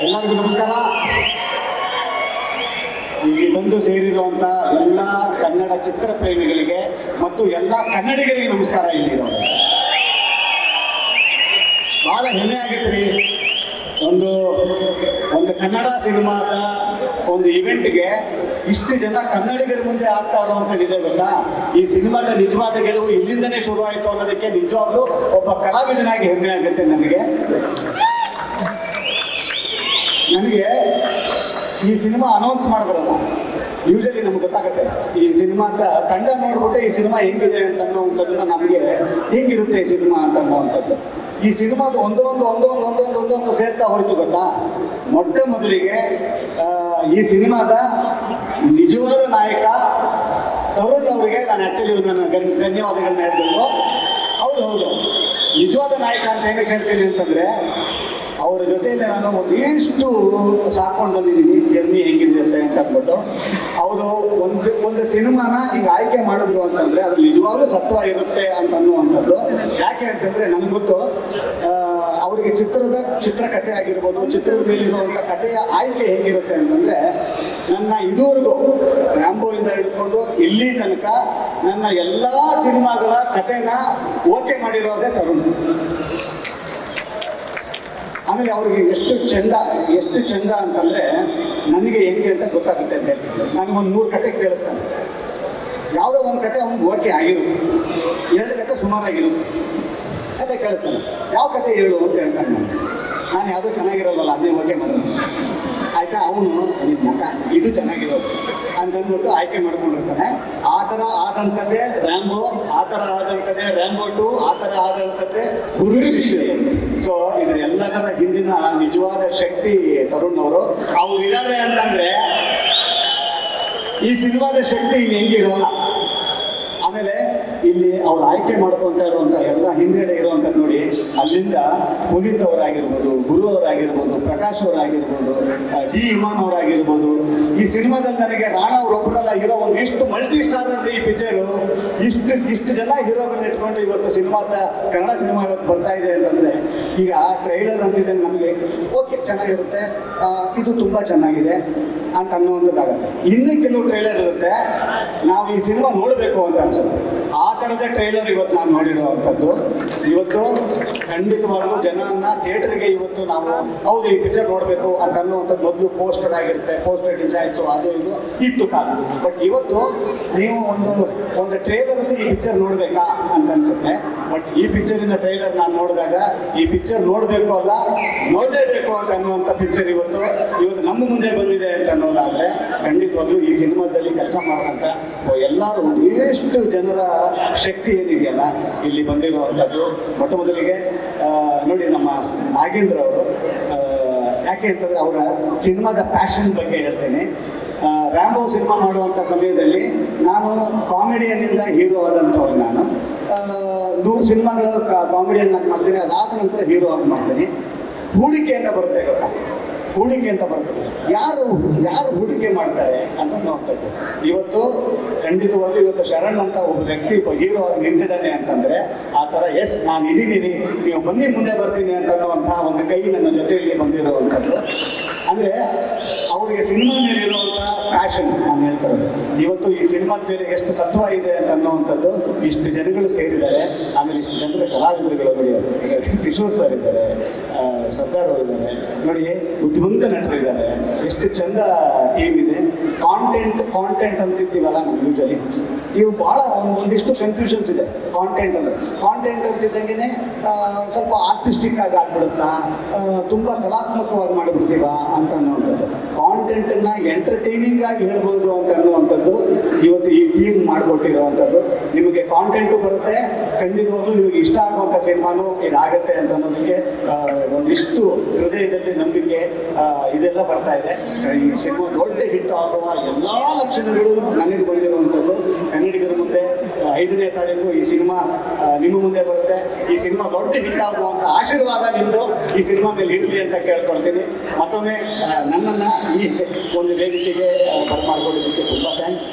ಎಲ್ಲರಿಗೂ ನಮಸ್ಕಾರ. ಇಲ್ಲಿ ಬಂದು ಸೇರಿರುವಂಥ ಎಲ್ಲ ಕನ್ನಡ ಚಿತ್ರ ಪ್ರೇಮಿಗಳಿಗೆ ಮತ್ತು ಎಲ್ಲ ಕನ್ನಡಿಗರಿಗೆ ನಮಸ್ಕಾರ. ಇಲ್ಲಿರೋದು ಭಾಳ ಹೆಮ್ಮೆ ಆಗುತ್ತೆ ರೀ. ಒಂದು ಕನ್ನಡ ಸಿನಿಮಾದ ಒಂದು ಇವೆಂಟ್ಗೆ ಇಷ್ಟು ಜನ ಕನ್ನಡಿಗರ ಮುಂದೆ ಆಗ್ತಾ ಇರುವಂಥದ್ದಿದೆ ಗೊತ್ತಾ. ಈ ಸಿನಿಮಾದ ನಿಜವಾದ ಗೆಲುವು ಇಲ್ಲಿಂದನೇ ಶುರುವಾಯಿತು ಅನ್ನೋದಕ್ಕೆ ನಿಜವಾಗ್ಲೂ ಒಬ್ಬ ಕಲಾವಿದನಾಗಿ ಹೆಮ್ಮೆ ಆಗುತ್ತೆ ನನಗೆ. ಈ ಸಿನಿಮಾ ಅನೌನ್ಸ್ ಮಾಡಿದ್ರಲ್ಲ, ಯೂಶಲಿ ನಮ್ಗೆ ಗೊತ್ತಾಗುತ್ತೆ ಈ ಸಿನಿಮಾದ ತಂಡ ನೋಡ್ಬಿಟ್ಟು ಈ ಸಿನಿಮಾ ಹೆಂಗಿದೆ ಅಂತ ಅನ್ನೋವಂಥದ್ದನ್ನ ನಮಗೆ ಹೆಂಗಿರುತ್ತೆ ಈ ಸಿನಿಮಾ ಅಂತ ಅನ್ನೋವಂಥದ್ದು. ಈ ಸಿನಿಮಾದ ಒಂದೊಂದು ಸೇರ್ತಾ ಹೋಯ್ತು ಗೊತ್ತಾ. ಮೊಟ್ಟ ಮೊದಲಿಗೆ ಈ ಸಿನಿಮಾದ ನಿಜವಾದ ನಾಯಕ ತರುಣ್ ಅವರಿಗೆ ನಾನು ಆ್ಯಕ್ಚುಲಿ ನನ್ನ ಧನ್ಯವಾದಗಳನ್ನ ಹೇಳ್ಬೇಕು. ಹೌದು, ನಿಜವಾದ ನಾಯಕ ಅಂತ ಏನಕ್ಕೆ ಹೇಳ್ತೀನಿ ಅಂತಂದರೆ, ಅವರ ಜೊತೆಯಲ್ಲಿ ನಾನು ಒಂದಿಷ್ಟು ಸಾಕೊಂಡು ಬಂದಿದ್ದೀನಿ ಜರ್ನಿ ಹೆಂಗಿದೆ ಅಂತ ಅಂದ್ಬಿಟ್ಟು. ಅವರು ಒಂದು ಸಿನಿಮಾನ ಈಗ ಆಯ್ಕೆ ಮಾಡಿದ್ರು ಅಂತಂದರೆ ಅದು ನಿಜವಾಗ್ಲೂ ಸತ್ವ ಇರುತ್ತೆ ಅಂತ ಅನ್ನುವಂಥದ್ದು. ಯಾಕೆ ಅಂತಂದರೆ ನನಗೆ ಗೊತ್ತು ಅವರಿಗೆ ಚಿತ್ರಕಥೆ ಆಗಿರ್ಬೋದು, ಚಿತ್ರದ ಮೇಲಿರುವಂಥ ಕಥೆಯ ಆಯ್ಕೆ ಹೇಗಿರುತ್ತೆ ಅಂತಂದರೆ, ನನ್ನ ಇದುವರೆಗೂ ರ್ಯಾಂಬೋಯಿಂದ ಹಿಡ್ಕೊಂಡು ಇಲ್ಲಿ ತನಕ ನನ್ನ ಎಲ್ಲ ಸಿನಿಮಾಗಳ ಕಥೆನ ಓಕೆ ಮಾಡಿರೋದೇ ತರುಣ್. ಆಮೇಲೆ ಅವ್ರಿಗೆ ಎಷ್ಟು ಚಂದ ಅಂತಂದರೆ ನನಗೆ ಹೆಂಗೆ ಅಂತ ಗೊತ್ತಾಗುತ್ತೆ ಅಂತ ಹೇಳ್ತಿದ್ದೆ. ನನಗೊಂದು 3 ಕತೆ ಕೇಳಿಸ್ತಾನೆ. ಯಾವುದೋ ಒಂದು ಕತೆ ಅವ್ನಿಗೆ ಓಕೆ ಆಗಿರುತ್ತೆ, 2 ಕತೆ ಸುಮಾರಾಗಿರುತ್ತೆ. ಕತೆ ಕೇಳಿಸ್ತಾನೆ, ಯಾವ ಕತೆ ಹೇಳು ಅಂತ ಹೇಳ್ತಾನೆ. ನಾನು ಯಾವುದೋ ಚೆನ್ನಾಗಿರೋದಲ್ಲ ಅದನ್ನೇ ಓಕೆ ಮಾಡೋದು. ಆಯಿತಾ, ಅವನು ನಿನ್ನ ಮಗ ಇದು ಚೆನ್ನಾಗಿರೋದು ಅಂತಂದ್ಬಿಟ್ಟು ಆಯ್ಕೆ ಮಾಡ್ಕೊಂಡಿರ್ತಾನೆ. ಆ ಥರ ಆದಂಥದ್ದೇ ರ್ಯಾಂಬೋ, ಆ ಥರ ಆದಂಥದ್ದೇ ರ್ಯಾಂಬೋ 2, ಆ ಥರ ಆದಂಥದ್ದೇ ಗುರು ಶಿಷ್ಯ. ಸೊ ಇದ್ರ ಎಲ್ಲದರ ಹಿಂದಿನ ನಿಜವಾದ ಶಕ್ತಿ ತರುಣ್ ಅವರು. ಅವ್ರು ಇದ್ದಾರೆ ಅಂತಂದರೆ ಈ ಸಿನಿಮಾದ ಶಕ್ತಿ ಇಲ್ಲಿ ಹೆಂಗಿರೋಲ್ಲ. ಆಮೇಲೆ ಇಲ್ಲಿ ಅವ್ರು ಆಯ್ಕೆ ಮಾಡ್ಕೊತಾ ಇರುವಂಥ ಎಲ್ಲ ಹಿಂದ್ಗಡೆ ಇರುವಂಥದ್ದು ನೋಡಿ, ಅಲ್ಲಿಂದ ಪುನೀತ್ ಅವರಾಗಿರ್ಬೋದು, ಗುರು ಅವರಾಗಿರ್ಬೋದು, ಪ್ರಕಾಶ್ ಅವರಾಗಿರ್ಬೋದು, ಡಿ ಇಮಾನ್ ಅವರಾಗಿರ್ಬೋದು. ಈ ಸಿನಿಮಾದಲ್ಲಿ ನನಗೆ ರಾಣಾ ಅವರೊಬ್ಬರಲ್ಲ ಇರೋ ಒಂದಿಷ್ಟು ಮಲ್ಟಿ ಸ್ಟಾರರ್ ಈ ಪಿಕ್ಚರು. ಇಷ್ಟು ಜನ ಹೀರೋಗಳನ್ನ ಇಟ್ಕೊಂಡು ಇವತ್ತು ಕನ್ನಡ ಸಿನಿಮಾ ಇವತ್ತು ಬರ್ತಾ ಇದೆ ಅಂತಂದರೆ, ಈಗ ಟ್ರೈಲರ್ ಅಂತಿದೆ ನಮಗೆ ಓಕೆ ಚೆನ್ನಾಗಿರುತ್ತೆ, ಇದು ತುಂಬ ಚೆನ್ನಾಗಿದೆ ಅಂತ ಅನ್ನುವಂಥದ್ದಾಗುತ್ತೆ. ಇನ್ನೂ ಕೆಲವು ಟ್ರೈಲರ್ ಇರುತ್ತೆ ನಾವು ಈ ಸಿನಿಮಾ ನೋಡಬೇಕು ಅಂತ ಅನ್ಸುತ್ತೆ. ಆ ಥರದ ಟ್ರೈಲರ್ ಇವತ್ತು ನಾನು ನೋಡಿರುವಂಥದ್ದು. ಇವತ್ತು ಖಂಡಿತವಾಗ್ಲೂ ಜನನ್ನ ಥಿಯೇಟರ್ಗೆ ಇವತ್ತು ನಾವು ಹೌದು ಈ ಪಿಕ್ಚರ್ ನೋಡಬೇಕು ಅಂತ ಅನ್ನುವಂಥದ್ದು ಮೊದಲು ಪೋಸ್ಟರ್ ಆಗಿರುತ್ತೆ, ಪೋಸ್ಟರ್ ಡಿಸೈನ್ಸು ಅದು ಇದು ಇತ್ತು ಕಾಲ. ಬಟ್ ಇವತ್ತು ನೀವು ಒಂದು ಟ್ರೈಲರಲ್ಲಿ ಈ ಪಿಕ್ಚರ್ ನೋಡಬೇಕಾ ಅಂತ ಅನ್ಸುತ್ತೆ. ಬಟ್ ಈ ಪಿಕ್ಚರಿನ ಟ್ರೈಲರ್ ನಾನು ನೋಡಿದಾಗ ಈ ಪಿಕ್ಚರ್ ನೋಡಬೇಕು ಅಲ್ಲ ನೋಡಲೇಬೇಕು ಅಂತ ಅನ್ನುವಂಥ ಪಿಕ್ಚರ್ ಇವತ್ತು ನಮ್ಮ ಮುಂದೆ ಬಂದಿದೆ ಅಂತ ಅನ್ನೋದಾದರೆ, ಖಂಡಿತವಾಗ್ಲೂ ಈ ಸಿನಿಮಾದಲ್ಲಿ ಕೆಲಸ ಮಾಡೋಂಥ ಎಲ್ಲರೂ ಎಷ್ಟು ಜನರ ಶಕ್ತಿ ಏನಿದೆಯಲ್ಲ ಇಲ್ಲಿ ಬಂದಿರುವಂಥದ್ದು. ಮೊಟ್ಟ ಮೊದಲಿಗೆ ನೋಡಿ ನಮ್ಮ ನಾಗೇಂದ್ರ ಅವರು, ಯಾಕೆ ಅಂತಂದರೆ ಅವರ ಸಿನಿಮಾದ ಪ್ಯಾಷನ್ ಬಗ್ಗೆ ಹೇಳ್ತೇನೆ. ರ್ಯಾಂಬೋ ಸಿನಿಮಾ ಮಾಡುವಂಥ ಸಮಯದಲ್ಲಿ ನಾನು ಕಾಮಿಡಿಯನ್ನಿಂದ ಹೀರೋ ಆದಂಥವ್ರು. ನಾನು 100 ಸಿನಿಮಾಗಳು ಕಾಮಿಡಿಯನ್ ಆಗಿ ಮಾಡ್ತೀನಿ, ಅದಾದ ನಂತರ ಹೀರೋ ಆಗಿ ಮಾಡ್ತೀನಿ. ಹೂಡಿಕೆ ಅಂತ ಬರುತ್ತೆ ಗೊತ್ತಾ, ಹೂಡಿಕೆ ಅಂತ ಬರ್ತದೆ. ಯಾರು ಹೂಡಿಕೆ ಮಾಡ್ತಾರೆ ಅಂತ ನೋಡ್ತದ್ದು. ಇವತ್ತು ಖಂಡಿತವಾಗ್ಲೂ ಇವತ್ತು ಶರಣ್ ಅಂತ ಒಬ್ಬ ವ್ಯಕ್ತಿ ಹೀರೋ ಆಗಿ ನಿಂತಿದ್ದಾನೆ ಅಂತಂದರೆ ಆ ಥರ ಎಸ್ ನಾನು ಇದ್ದೀನಿ, ನೀವು ಬನ್ನಿ ಮುಂದೆ ಬರ್ತೀನಿ ಅಂತ ಅನ್ನುವಂಥ ಒಂದು ಕೈ ನನ್ನ ಜೊತೆಯಲ್ಲಿ ಬಂದಿರುವಂಥದ್ದು. ಅಂದರೆ ಅವರಿಗೆ ಸಿನಿಮಾ ಮೇಲೆ ಇರುವಂಥ ಪ್ಯಾಷನ್ ನಾನು ಹೇಳ್ತಿರೋದು. ಇವತ್ತು ಈ ಸಿನಿಮಾದ ಮೇಲೆ ಎಷ್ಟು ಸತ್ವ ಇದೆ ಅಂತ ಅನ್ನುವಂಥದ್ದು ಇಷ್ಟು ಜನಗಳು ಸೇರಿದ್ದಾರೆ. ಆಮೇಲೆ ಇಷ್ಟು ಜನರ ಕಲಾವಿದರುಗಳು ನೋಡಿ, ಕಿಶೋರ್ ಸರ್ ಇದ್ದಾರೆ, ಸರ್ದಾರ್ ಅವರು ಇದ್ದಾರೆ ನೋಡಿ, ಬುದ್ಧಿವಂತ ನಟರಿದ್ದಾರೆ, ಎಷ್ಟು ಚಂದ ಟೀಮ್ ಇದೆ. ಕಾಂಟೆಂಟ್ ಅಂತಿದ್ದೀವಲ್ಲ ನಾವು ಯೂಶಲಿ, ಇವು ಭಾಳ ಒಂದಿಷ್ಟು ಕನ್ಫ್ಯೂಷನ್ಸ್ ಇದೆ. ಕಾಂಟೆಂಟ್ ಅಂತಿದ್ದಂಗೆ ಸ್ವಲ್ಪ ಆರ್ಟಿಸ್ಟಿಕ್ ಆಗಿ ಆಗ್ಬಿಡುತ್ತಾ, ತುಂಬ ಕಲಾತ್ಮಕವಾಗಿ ಮಾಡಿಬಿಡ್ತೀವ ಅಂತ ಅನ್ನುವಂಥದ್ದು. ಕಾಂಟೆಂಟನ್ನು ಎಂಟರ್ಟೈನಿಂಗ್ ಆಗಿ ಹೇಳ್ಬೋದು ಅಂತ ಅನ್ನುವಂಥದ್ದು ಇವತ್ತು ಈ ಟೀಮ್ ಮಾಡಿಕೊಟ್ಟಿರುವಂಥದ್ದು. ನಿಮಗೆ ಕಾಂಟೆಂಟು ಬರುತ್ತೆ, ಖಂಡಿತವಾಗ್ಲೂ ನಿಮಗೆ ಇಷ್ಟ ಆಗುವಂಥ ಸಿನಿಮಾನು ಇದಾಗುತ್ತೆ ಅಂತ ಅನ್ನೋದಕ್ಕೆ ಒಂದಿಷ್ಟು ಹೃದಯದಲ್ಲಿ ನಂಬಿಕೆ ಇದೆಲ್ಲ ಬರ್ತಾ ಇದೆ. ಈ ಸಿನಿಮಾ ದೊಡ್ಡ ಹಿಟ್ ಆಗುವ ಎಲ್ಲ ಲಕ್ಷಣಗಳು ನನಗೆ ಬಂದಿರುವಂಥದ್ದು. ಕನ್ನಡಿಗರ ಮುಂದೆ 5ನೇ ತಾರೀಕು ಈ ಸಿನಿಮಾ ನಿಮ್ಮ ಮುಂದೆ ಬರುತ್ತೆ. ಈ ಸಿನಿಮಾ ದೊಡ್ಡ ಹಿಟ್ ಆಗುವಂಥ ಆಶೀರ್ವಾದ ನಿಮ್ಮದು ಈ ಸಿನಿಮಾ ಮೇಲೆ ಇರಲಿ ಅಂತ ಕೇಳ್ಕೊಳ್ತೀನಿ. ಮತ್ತೊಮ್ಮೆ ನನ್ನನ್ನು ಈ ಒಂದು ವೇದಿಕೆಗೆ ಬರಮಾಡ್ಕೊಂಡಿದ್ದಕ್ಕೆ ತುಂಬ ಥ್ಯಾಂಕ್ಸ್.